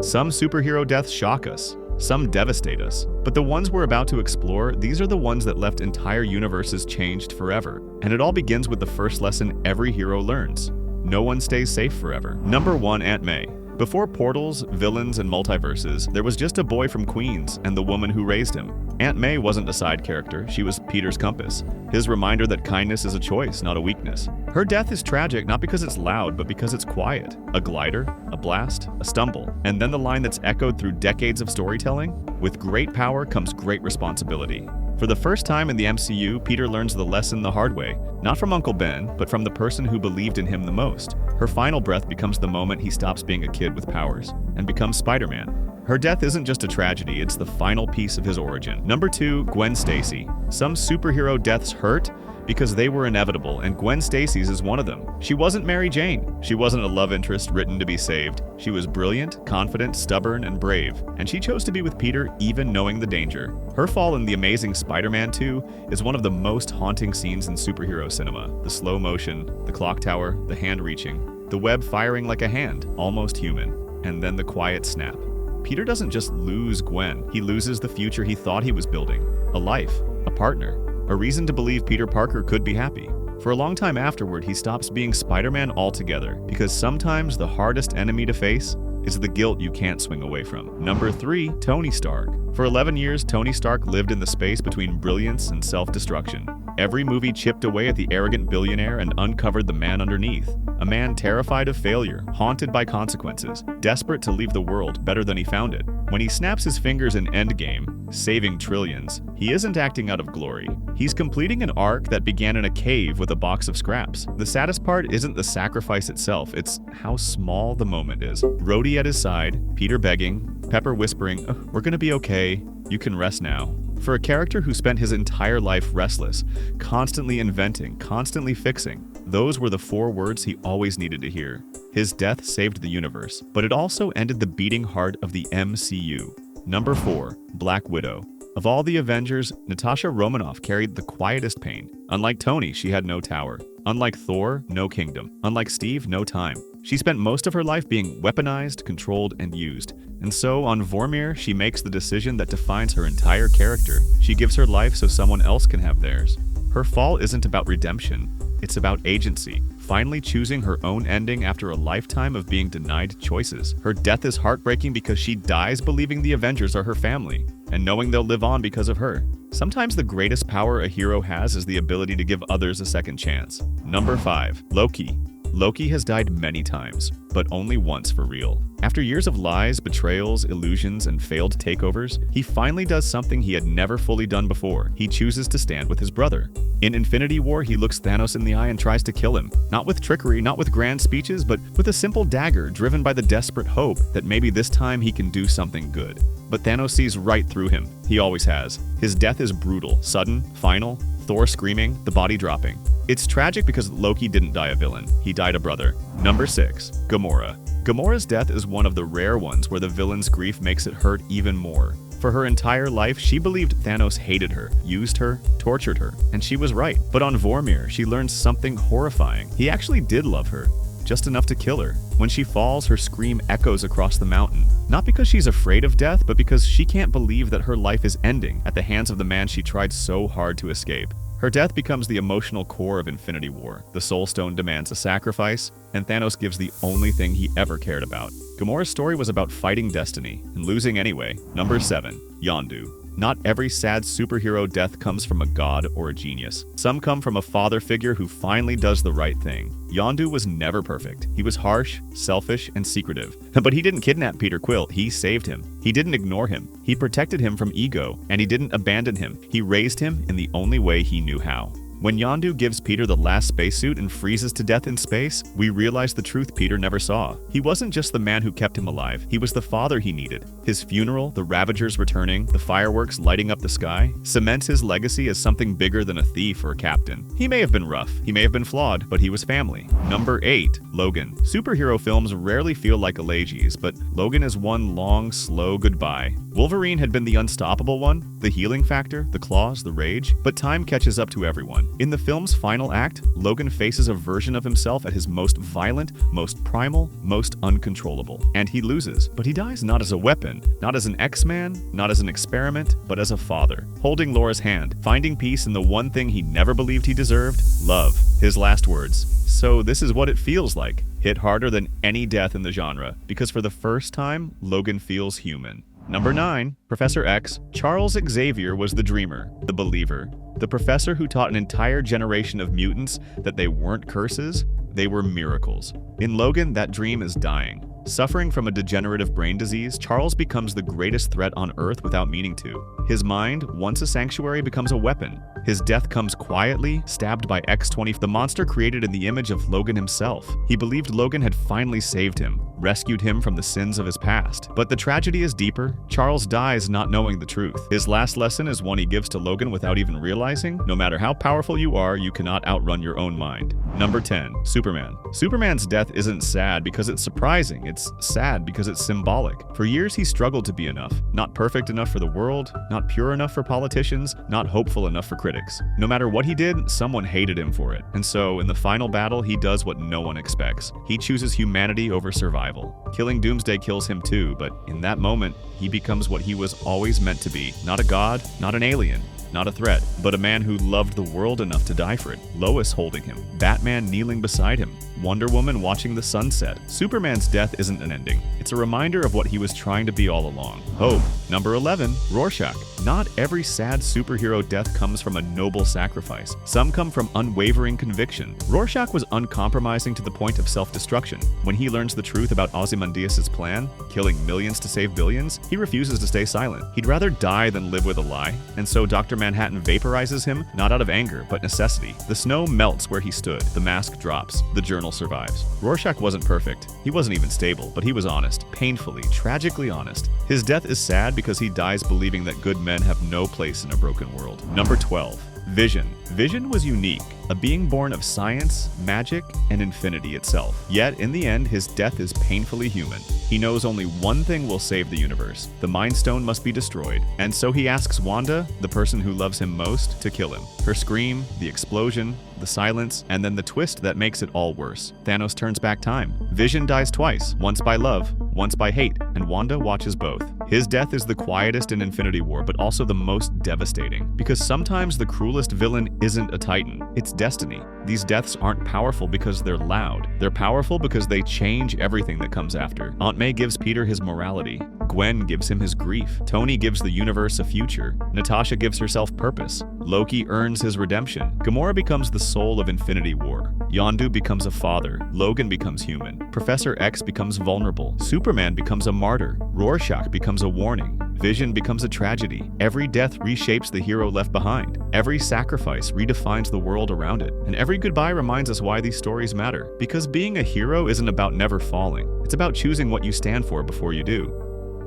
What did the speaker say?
Some superhero deaths shock us, some devastate us, but the ones we're about to explore, these are the ones that left entire universes changed forever. And it all begins with the first lesson every hero learns. No one stays safe forever. Number 1, Aunt May. Before portals, villains, and multiverses, there was just a boy from Queens and the woman who raised him. Aunt May wasn't a side character, she was Peter's compass, his reminder that kindness is a choice, not a weakness. Her death is tragic not because it's loud, but because it's quiet. A glider, a blast, a stumble, and then the line that's echoed through decades of storytelling, "With great power comes great responsibility." For the first time in the MCU, Peter learns the lesson the hard way, not from Uncle Ben, but from the person who believed in him the most. Her final breath becomes the moment he stops being a kid with powers and becomes Spider-Man. Her death isn't just a tragedy, it's the final piece of his origin. Number 2, Gwen Stacy. Some superhero deaths hurt because they were inevitable, and Gwen Stacy's is one of them. She wasn't Mary Jane. She wasn't a love interest written to be saved. She was brilliant, confident, stubborn, and brave, and she chose to be with Peter even knowing the danger. Her fall in The Amazing Spider-Man 2 is one of the most haunting scenes in superhero cinema. The slow motion, the clock tower, the hand reaching, the web firing like a hand, almost human, and then the quiet snap. Peter doesn't just lose Gwen, he loses the future he thought he was building. A life, a partner, a reason to believe Peter Parker could be happy. For a long time afterward, he stops being Spider-Man altogether, because sometimes the hardest enemy to face is the guilt you can't swing away from. Number 3, Tony Stark. For 11 years, Tony Stark lived in the space between brilliance and self-destruction. Every movie chipped away at the arrogant billionaire and uncovered the man underneath. A man terrified of failure, haunted by consequences, desperate to leave the world better than he found it. When he snaps his fingers in Endgame, saving trillions, he isn't acting out of glory. He's completing an arc that began in a cave with a box of scraps. The saddest part isn't the sacrifice itself, it's how small the moment is. Rhodey at his side, Peter begging, Pepper whispering, "We're gonna be okay, you can rest now." For a character who spent his entire life restless, constantly inventing, constantly fixing, those were the 4 words he always needed to hear. His death saved the universe, but it also ended the beating heart of the MCU. Number 4, Black Widow. Of all the Avengers, Natasha Romanoff carried the quietest pain. Unlike Tony, she had no tower. Unlike Thor, no kingdom. Unlike Steve, no time. She spent most of her life being weaponized, controlled, and used. And so, on Vormir, she makes the decision that defines her entire character. She gives her life so someone else can have theirs. Her fall isn't about redemption, it's about agency. Finally choosing her own ending after a lifetime of being denied choices. Her death is heartbreaking because she dies believing the Avengers are her family, and knowing they'll live on because of her. Sometimes the greatest power a hero has is the ability to give others a second chance. Number 5, Loki. Loki has died many times, but only once for real. After years of lies, betrayals, illusions, and failed takeovers, he finally does something he had never fully done before. He chooses to stand with his brother. In Infinity War, he looks Thanos in the eye and tries to kill him. Not with trickery, not with grand speeches, but with a simple dagger driven by the desperate hope that maybe this time he can do something good. But Thanos sees right through him. He always has. His death is brutal, sudden, final, Thor screaming, the body dropping. It's tragic because Loki didn't die a villain, he died a brother. Number 6, Gamora. Gamora's death is one of the rare ones where the villain's grief makes it hurt even more. For her entire life, she believed Thanos hated her, used her, tortured her, and she was right. But on Vormir, she learns something horrifying. He actually did love her, just enough to kill her. When she falls, her scream echoes across the mountain. Not because she's afraid of death, but because she can't believe that her life is ending at the hands of the man she tried so hard to escape. Her death becomes the emotional core of Infinity War. The Soul Stone demands a sacrifice, and Thanos gives the only thing he ever cared about. Gamora's story was about fighting destiny, and losing anyway. Number 7, Yondu. Not every sad superhero death comes from a god or a genius. Some come from a father figure who finally does the right thing. Yondu was never perfect. He was harsh, selfish, and secretive. But he didn't kidnap Peter Quill, he saved him. He didn't ignore him. He protected him from ego, and he didn't abandon him. He raised him in the only way he knew how. When Yondu gives Peter the last spacesuit and freezes to death in space, we realize the truth Peter never saw. He wasn't just the man who kept him alive, he was the father he needed. His funeral, the Ravagers returning, the fireworks lighting up the sky, cements his legacy as something bigger than a thief or a captain. He may have been rough, he may have been flawed, but he was family. Number 8, Logan. Superhero films rarely feel like elegies, but Logan is one long, slow goodbye. Wolverine had been the unstoppable one, the healing factor, the claws, the rage, but time catches up to everyone. In the film's final act, Logan faces a version of himself at his most violent, most primal, most uncontrollable. And he loses, but he dies not as a weapon, not as an X-Man, not as an experiment, but as a father, holding Laura's hand, finding peace in the one thing he never believed he deserved, love. His last words. So this is what it feels like. Hit harder than any death in the genre, because for the first time, Logan feels human. Number 9, Professor X. Charles Xavier was the dreamer, the believer, the professor who taught an entire generation of mutants that they weren't curses, they were miracles. In Logan, that dream is dying. Suffering from a degenerative brain disease, Charles becomes the greatest threat on Earth without meaning to. His mind, once a sanctuary, becomes a weapon. His death comes quietly, stabbed by X-20, the monster created in the image of Logan himself. He believed Logan had finally saved him, rescued him from the sins of his past. But the tragedy is deeper. Charles dies not knowing the truth. His last lesson is one he gives to Logan without even realizing, no matter how powerful you are, you cannot outrun your own mind. Number 10, Superman. Superman's death isn't sad because it's surprising. It's sad because it's symbolic. For years he struggled to be enough. Not perfect enough for the world, not pure enough for politicians, not hopeful enough for critics. No matter what he did, someone hated him for it. And so, in the final battle, he does what no one expects. He chooses humanity over survival. Killing Doomsday kills him too, but in that moment, he becomes what he was always meant to be. Not a god, not an alien, not a threat, but a man who loved the world enough to die for it. Lois holding him, Batman kneeling beside him, Wonder Woman watching the sunset. Superman's death isn't an ending. It's a reminder of what he was trying to be all along. Hope. Number 11, Rorschach. Not every sad superhero death comes from a noble sacrifice. Some come from unwavering conviction. Rorschach was uncompromising to the point of self-destruction. When he learns the truth about Ozymandias' plan, killing millions to save billions, he refuses to stay silent. He'd rather die than live with a lie, and so Dr. Manhattan vaporizes him, not out of anger, but necessity. The snow melts where he stood. The mask drops. The journal survives. Rorschach wasn't perfect. He wasn't even stable, but he was honest. Painfully, tragically honest. His death is sad because he dies believing that good men have no place in a broken world. Number 12. Vision. Vision was unique, a being born of science, magic, and infinity itself. Yet, in the end, his death is painfully human. He knows only one thing will save the universe. The Mind Stone must be destroyed. And so he asks Wanda, the person who loves him most, to kill him. Her scream, the explosion, the silence, and then the twist that makes it all worse. Thanos turns back time. Vision dies twice, once by love, once by hate, and Wanda watches both. His death is the quietest in Infinity War, but also the most devastating. Because sometimes the cruelest villain isn't a Titan, it's destiny. These deaths aren't powerful because they're loud. They're powerful because they change everything that comes after. Aunt May gives Peter his morality. Gwen gives him his grief. Tony gives the universe a future. Natasha gives herself purpose. Loki earns his redemption. Gamora becomes the soul of Infinity War. Yondu becomes a father. Logan becomes human. Professor X becomes vulnerable. Superman becomes a martyr. Rorschach becomes a warning. Vision becomes a tragedy. Every death reshapes the hero left behind. Every sacrifice redefines the world around it. And every goodbye reminds us why these stories matter. Because being a hero isn't about never falling. It's about choosing what you stand for before you do.